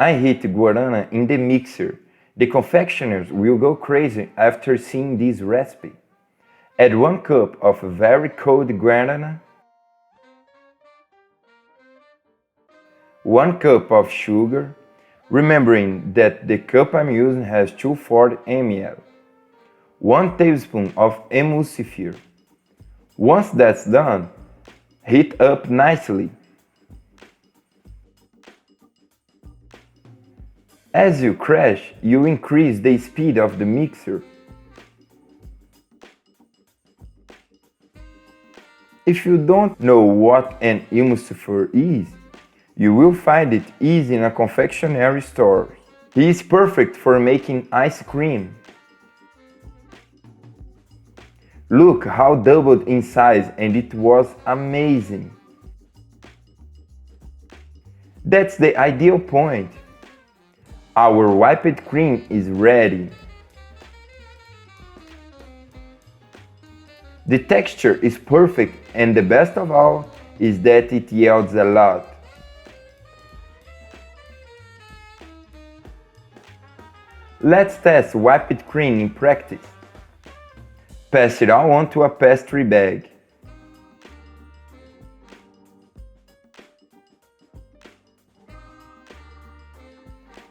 I hit guarana in the mixer. The confectioners will go crazy after seeing this recipe. Add 1 cup of very cold guarana, 1 cup of sugar, remembering that the cup I'm using has 240 ml, 1 tablespoon of emulsifier. Once that's done, heat up nicely. As you crash, you increase the speed of the mixer. If you don't know what an emulsifier is, you will find it easy in a confectionery store. He is perfect for making ice cream. Look how doubled in size, and it was amazing. That's the ideal point. Our whipped cream is ready. The texture is perfect, and the best of all is that it yields a lot. Let's test whipped cream in practice. Pass it all onto a pastry bag.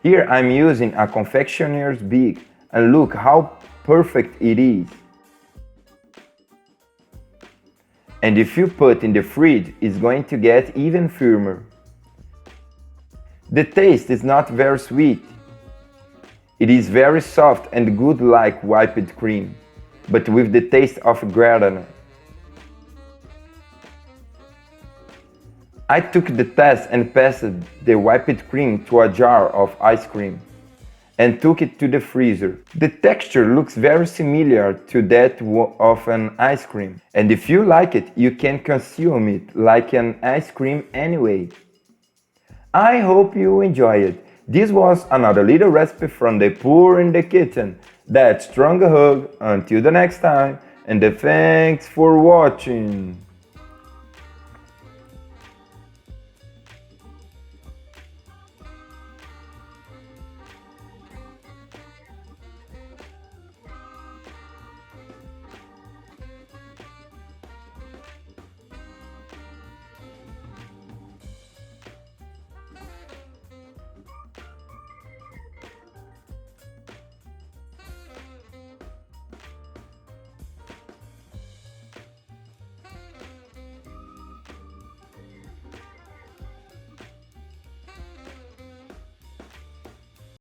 Here I'm using a confectioner's bag, and look how perfect it is. And if you put in the fridge, it's going to get even firmer. The taste is not very sweet. It is very soft and good like whipped cream, but with the taste of guarana. I took the test and passed the whipped cream to a jar of ice cream and took it to the freezer. The texture looks very similar to that of an ice cream, and if you like it, you can consume it like an ice cream anyway. I hope you enjoy it. This was another little recipe from the poor in the kitchen. That strong hug until the next time, and thanks for watching.